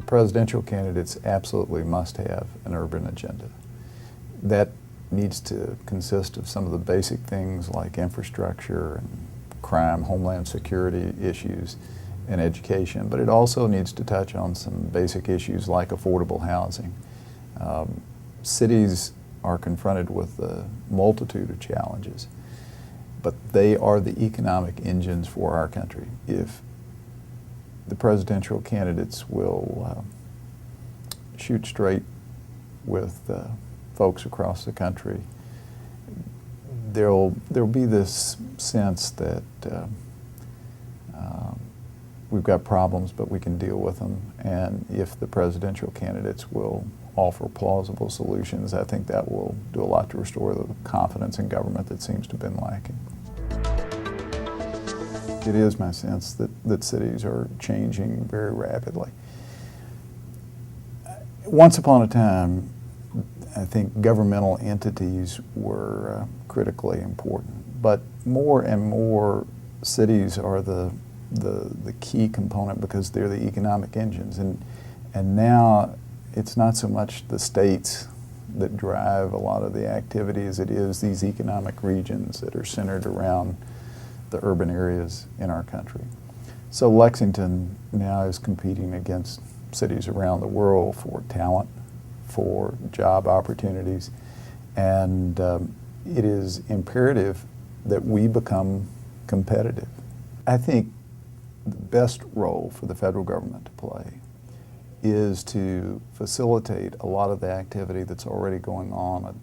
presidential candidates absolutely must have an urban agenda. That needs to consist of some of the basic things like infrastructure and crime, homeland security issues, and education, but it also needs to touch on some basic issues like affordable housing. Cities are confronted with a multitude of challenges, but they are the economic engines for our country. If the presidential candidates will shoot straight with folks across the country, there'll be this sense that we've got problems, but we can deal with them. And if the presidential candidates will offer plausible solutions, I think that will do a lot to restore the confidence in government that seems to have been lacking. It is my sense that cities are changing very rapidly. Once upon a time, I think governmental entities were critically important, but more and more cities are the key component because they're the economic engines, and now it's not so much the states that drive a lot of the activity as it is these economic regions that are centered around the urban areas in our country. So Lexington now is competing against cities around the world for talent, for job opportunities, and it is imperative that we become competitive. I think the best role for the federal government to play is to facilitate a lot of the activity that's already going on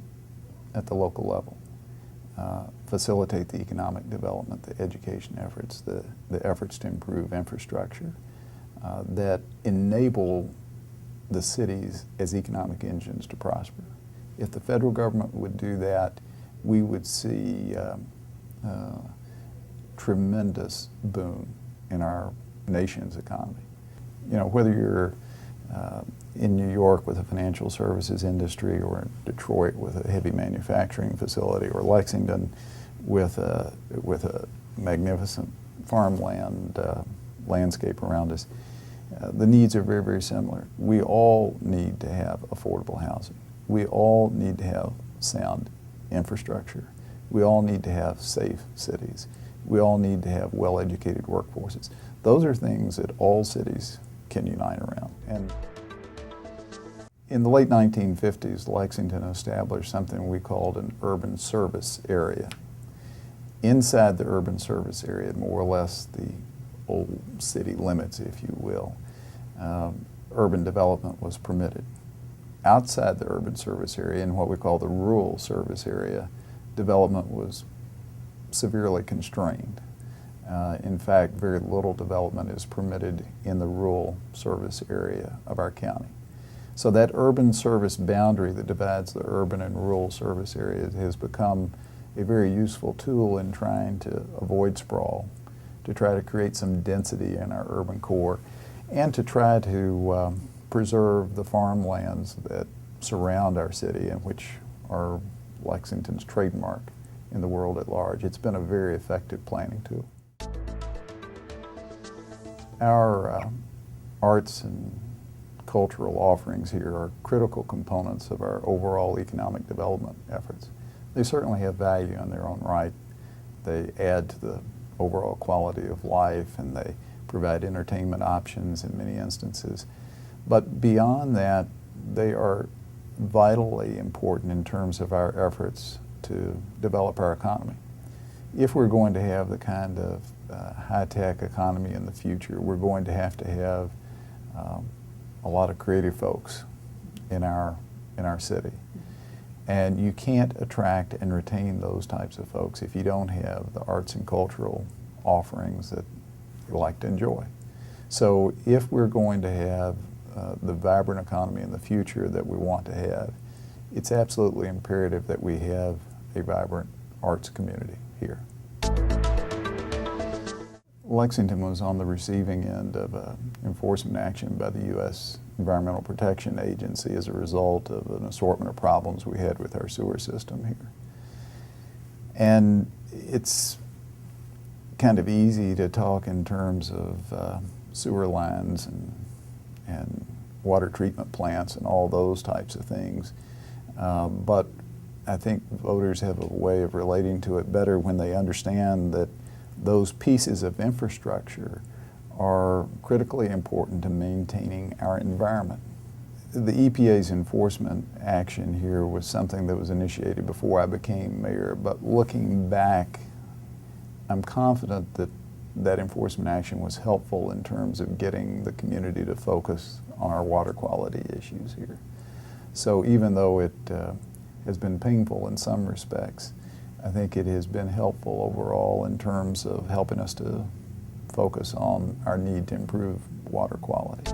at the local level. Facilitate the economic development, the education efforts, the efforts to improve infrastructure that enable the cities as economic engines to prosper. If the federal government would do that, we would see tremendous boom in our nation's economy. You know, whether you're in New York with a financial services industry, or in Detroit with a heavy manufacturing facility, or Lexington with a magnificent farmland landscape around us, the needs are very, very similar. We all need to have affordable housing. We all need to have sound infrastructure. We all need to have safe cities. We all need to have well-educated workforces. Those are things that all cities can unite around. And in the late 1950s, Lexington established something we called an urban service area. Inside the urban service area, more or less the old city limits, if you will, urban development was permitted. Outside the urban service area, in what we call the rural service area, development was severely constrained. In fact, very little development is permitted in the rural service area of our county. So that urban service boundary that divides the urban and rural service areas has become a very useful tool in trying to avoid sprawl, to try to create some density in our urban core, and to try to preserve the farmlands that surround our city and which are Lexington's trademark in the world at large. It's been a very effective planning tool. Our arts and cultural offerings here are critical components of our overall economic development efforts. They certainly have value in their own right. They add to the overall quality of life, and they provide entertainment options in many instances. But beyond that, they are vitally important in terms of our efforts to develop our economy. If we're going to have the kind of high-tech economy in the future, we're going to have a lot of creative folks in our city. And you can't attract and retain those types of folks if you don't have the arts and cultural offerings that you like to enjoy. So if we're going to have the vibrant economy in the future that we want to have, it's absolutely imperative that we have a vibrant arts community here. Lexington was on the receiving end of enforcement action by the U.S. Environmental Protection Agency as a result of an assortment of problems we had with our sewer system here. And it's kind of easy to talk in terms of sewer lines and water treatment plants and all those types of things. But I think voters have a way of relating to it better when they understand that those pieces of infrastructure are critically important to maintaining our environment. The EPA's enforcement action here was something that was initiated before I became mayor, but looking back, I'm confident that that enforcement action was helpful in terms of getting the community to focus on our water quality issues here. So even though it has been painful in some respects, I think it has been helpful overall in terms of helping us to focus on our need to improve water quality.